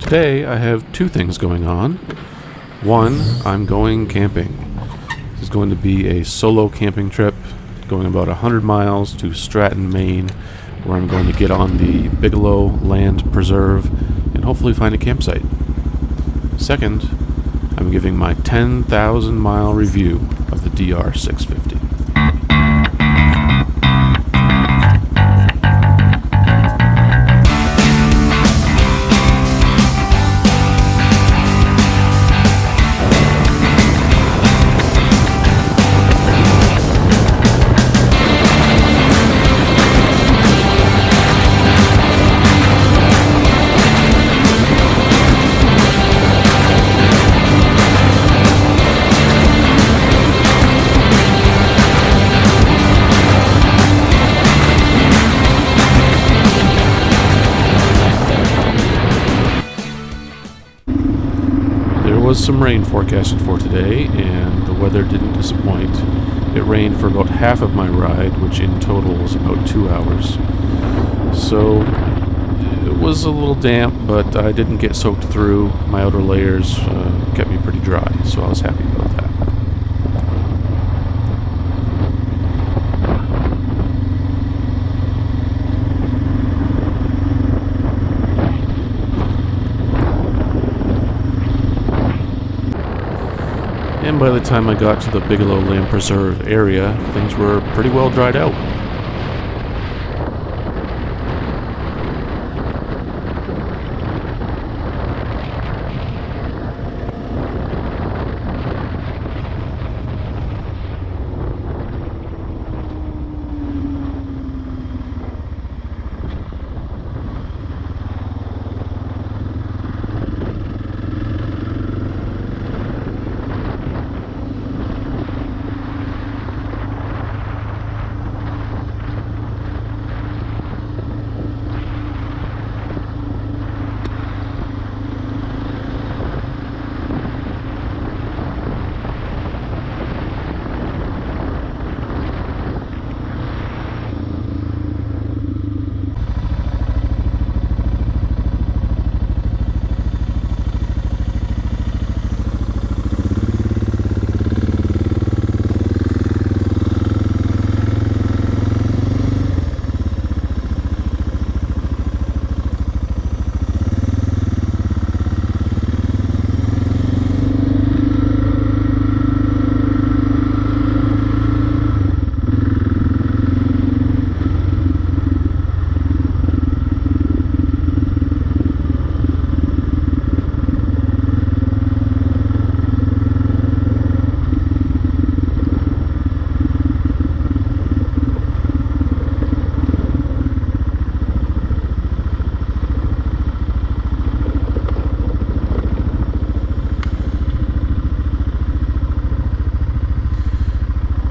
Today I have two things going on. One, I'm going camping. This is going to be a solo camping trip going about 100 miles to Stratton, Maine, where I'm going to get on the Bigelow Land Preserve and hopefully find a campsite. Second, I'm giving my 10,000 mile review of the DR 650. There was some rain forecasted for today, and the weather didn't disappoint. It rained for about half of my ride, which in total was about 2 hours. So it was a little damp, but I didn't get soaked through. My outer layers kept me pretty dry, so I was happy about that. And by the time I got to the Bigelow Land Preserve area, things were pretty well dried out.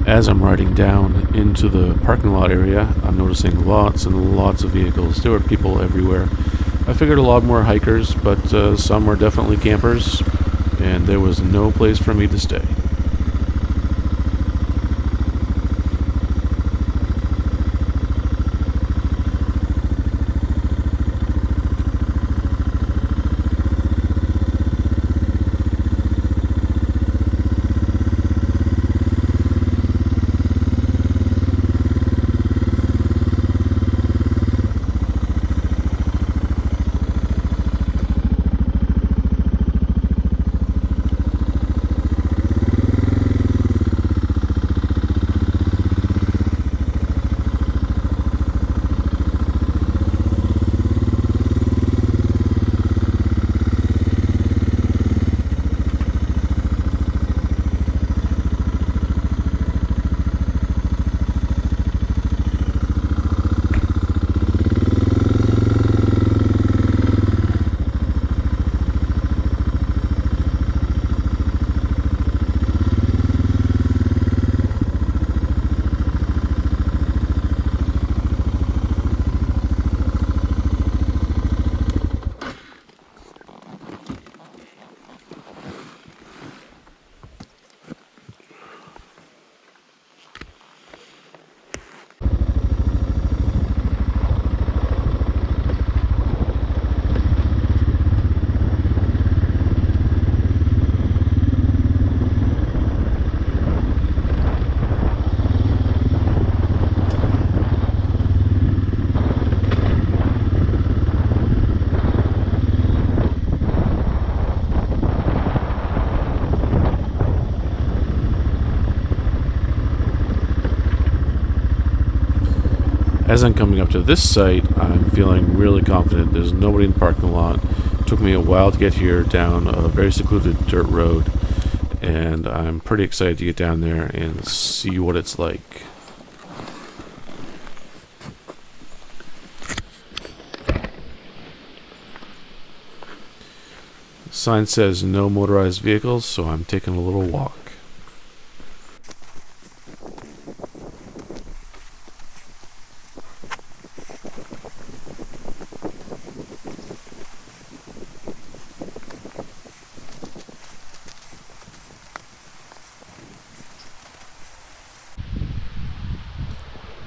As I'm riding down into the parking lot area, I'm noticing lots and lots of vehicles. There were people everywhere. I figured a lot more hikers, but some were definitely campers, and there was no place for me to stay. As I'm coming up to this site, I'm feeling really confident. There's nobody in the parking lot. It took me a while to get here down a very secluded dirt road, and I'm pretty excited to get down there and see what it's like. The sign says no motorized vehicles, so I'm taking a little walk.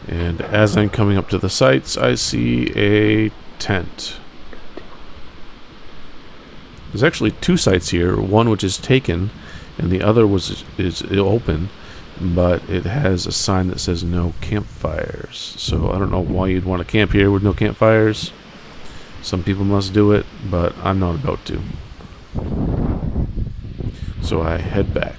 And as I'm coming up to the sites, I see a tent. There's actually two sites here, one which is taken and the other is open, but it has a sign that says no campfires. So I don't know why you'd want to camp here with no campfires. Some people must do it, but I'm not about to. So I head back.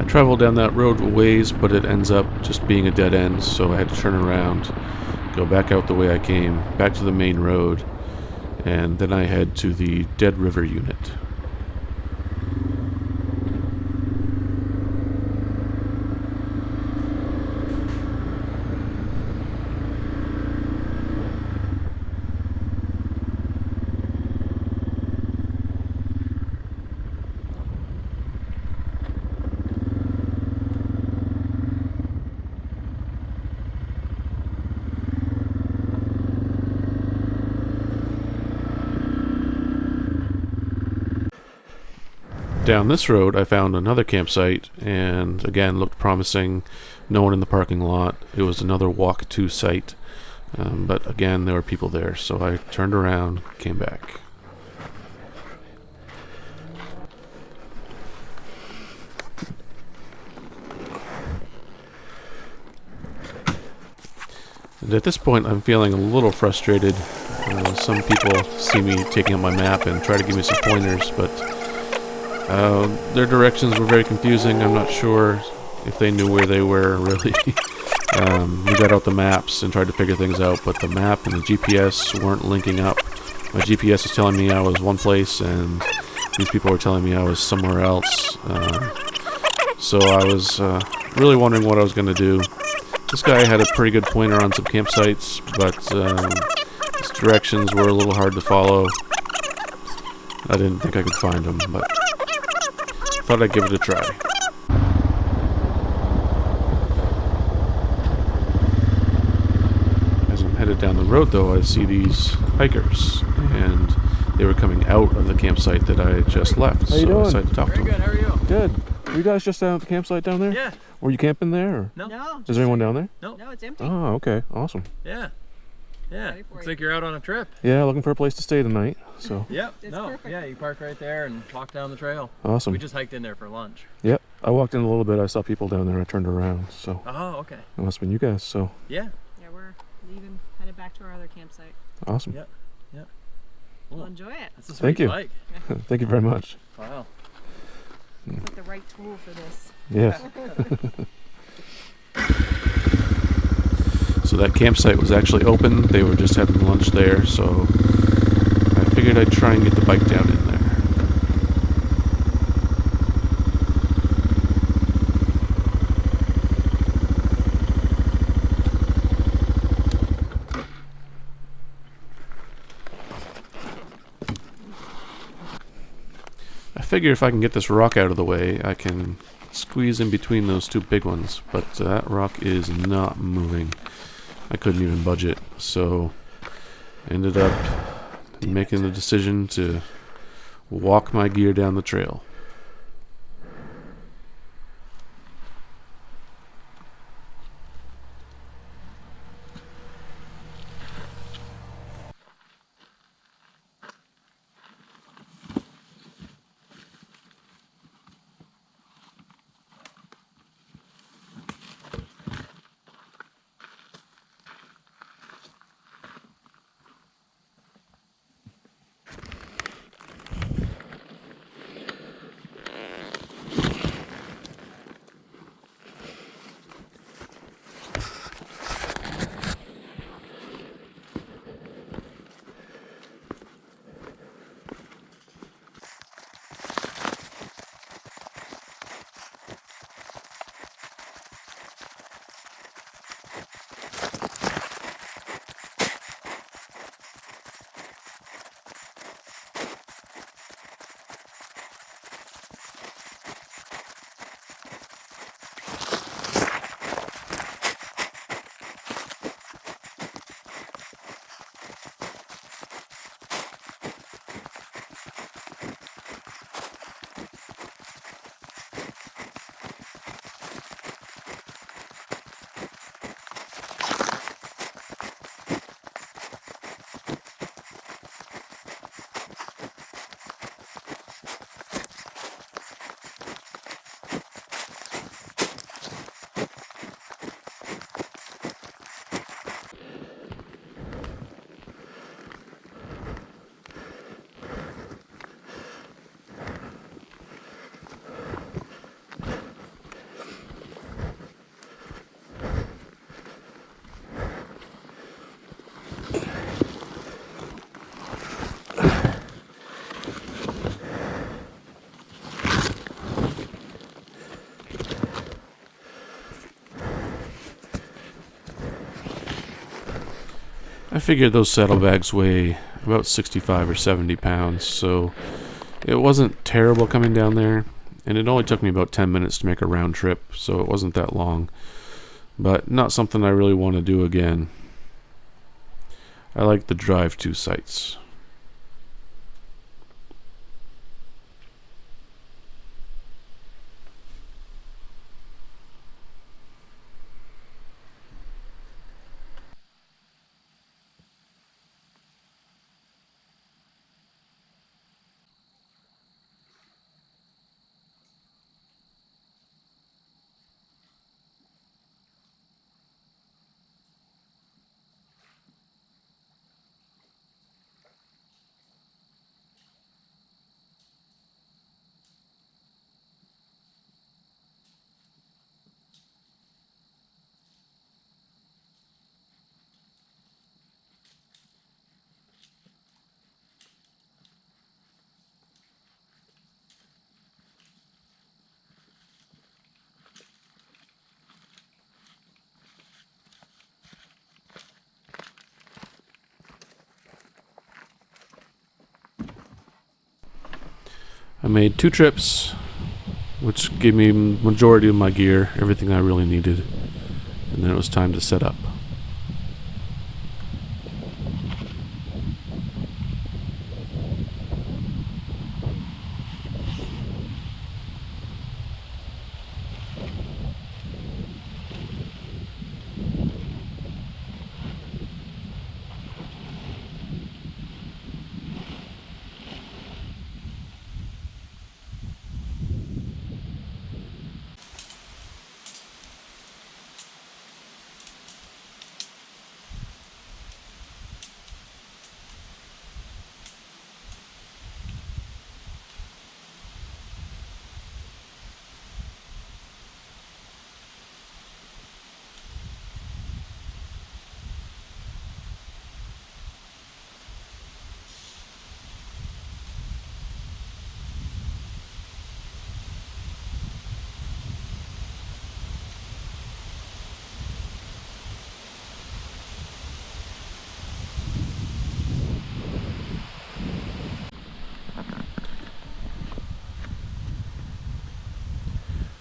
Travel down that road a ways, but it ends up just being a dead end, so I had to turn around, go back out the way I came, back to the main road, and then I head to the Dead River unit. Down this road, I found another campsite, and again, looked promising. No one in the parking lot. It was another walk-to site, but again, there were people there, so I turned around, came back. And at this point, I'm feeling a little frustrated. Some people see me taking up my map and try to give me some pointers, but their directions were very confusing. I'm not sure if they knew where they were, really. We got out the maps and tried to figure things out, but the map and the GPS weren't linking up. My GPS was telling me I was one place, and these people were telling me I was somewhere else. So I was really wondering what I was going to do. This guy had a pretty good pointer on some campsites, but his directions were a little hard to follow. I didn't think I could find him, but thought I'd give it a try. As I'm headed down the road, though, I see these hikers, and they were coming out of the campsite that I had just left. How you doing? I decided to talk to them. Very good. How are you? Good. Were you guys just down at the campsite down there? Yeah. Were you camping there? Or? No. Is there anyone down there? No, No, it's empty. Oh, okay. Awesome. Yeah. Yeah. Ready for Looks you. like you're out on a trip. Yeah, looking for a place to stay tonight. So Yep. It's No. perfect. Yeah, you park right there and walk down the trail. awesome. We just hiked in there for lunch. Yep. I walked in a little bit. I saw people down there. I turned around. So Oh, okay. it must have been you guys. So Yeah. Yeah, we're leaving, headed back to our other campsite. awesome. Yep. We'll Cool. enjoy it. That's a Thank sweet you. bike. Thank you very much. Wow. It's like the right tool for this. Yes. So that campsite was actually open. They were just having lunch there, so I figured figured I'd try and get the bike down in there. I figure if I can get this rock out of the way, I can squeeze in between those two big ones, but that rock is not moving. I couldn't even budge it, so ended up making the decision to walk my gear down the trail. I figured those saddlebags weigh about 65 or 70 pounds, so it wasn't terrible coming down there, and it only took me about 10 minutes to make a round trip, so it wasn't that long, but not something I really want to do again. I like the drive to sites. I made 2 trips, which gave me majority of my gear, everything I really needed, and then it was time to set up.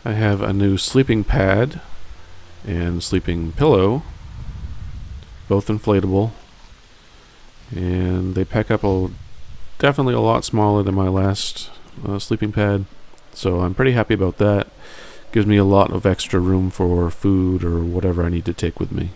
I have a new sleeping pad and sleeping pillow, both inflatable, and they pack up definitely a lot smaller than my last sleeping pad, so I'm pretty happy about that. Gives me a lot of extra room for food or whatever I need to take with me.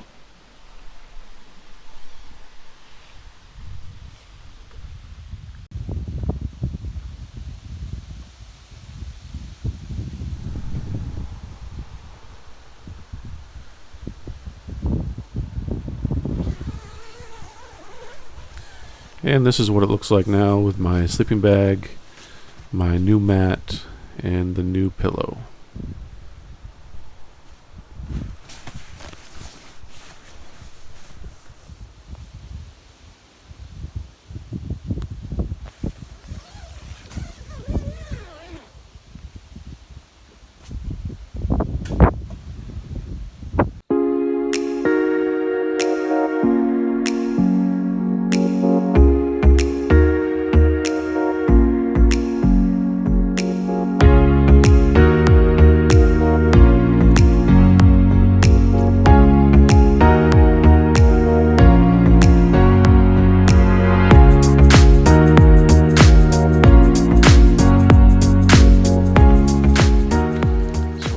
And this is what it looks like now with my sleeping bag, my new mat, and the new pillow.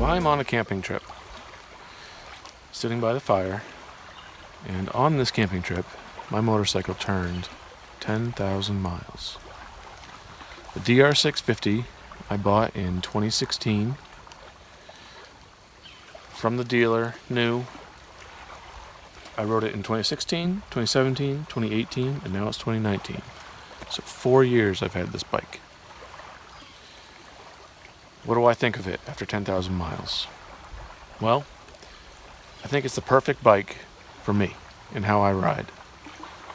I'm on a camping trip, sitting by the fire, and on this camping trip, my motorcycle turned 10,000 miles. The DR650 I bought in 2016 from the dealer, new. I rode it in 2016, 2017, 2018, and now it's 2019. So 4 years I've had this bike. What do I think of it after 10,000 miles? Well, I think it's the perfect bike for me and how I ride.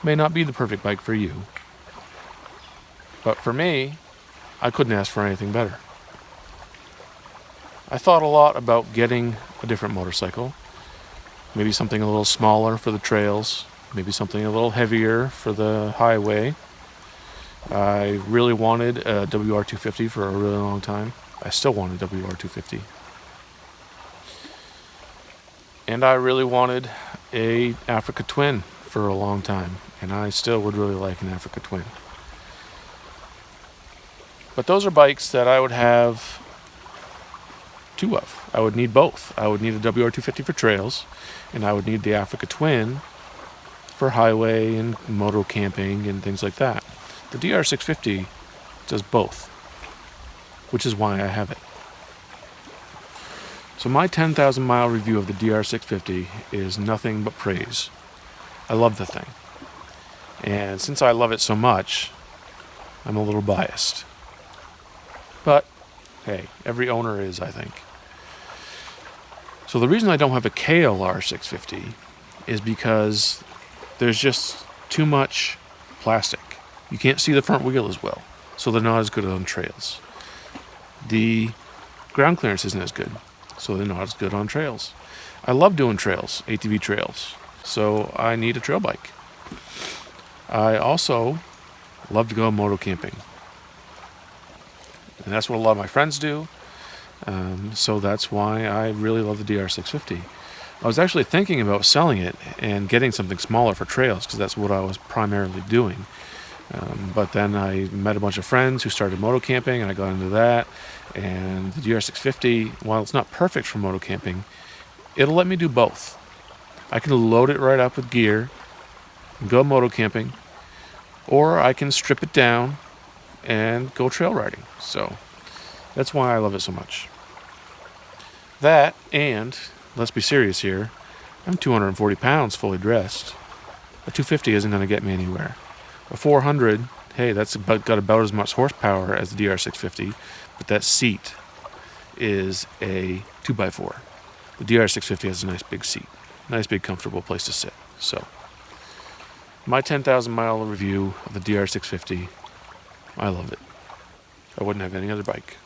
May not be the perfect bike for you, but for me, I couldn't ask for anything better. I thought a lot about getting a different motorcycle, maybe something a little smaller for the trails, maybe something a little heavier for the highway. I really wanted a WR250 for a really long time. I still want a WR250. And I really wanted a Africa Twin for a long time, and I still would really like an Africa Twin. But those are bikes that I would have two of. I would need both. I would need a WR250 for trails, and I would need the Africa Twin for highway and moto camping and things like that. The DR650 does both, which is why I have it. So my 10,000 mile review of the DR650 is nothing but praise. I love the thing. And since I love it so much, I'm a little biased. But, hey, every owner is, I think. So the reason I don't have a KLR 650 is because there's just too much plastic. You can't see the front wheel as well, so they're not as good on trails. The ground clearance isn't as good, so they're not as good on trails. I love doing trails, ATV trails, so I need a trail bike. I also love to go moto camping, and that's what a lot of my friends do, so that's why I really love the DR650. I was actually thinking about selling it and getting something smaller for trails, because that's what I was primarily doing. But then I met a bunch of friends who started moto camping, and I got into that. And the DR650, while it's not perfect for moto camping, it'll let me do both. I can load it right up with gear and go moto camping, or I can strip it down and go trail riding. So that's why I love it so much. That, and let's be serious here, I'm 240 pounds fully dressed. A 250 isn't going to get me anywhere. A 400, hey, that's got about as much horsepower as the DR650, but that seat is a 2x4. The DR650 has a nice big seat, nice big comfortable place to sit. So, my 10,000 mile review of the DR650, I love it. I wouldn't have any other bike.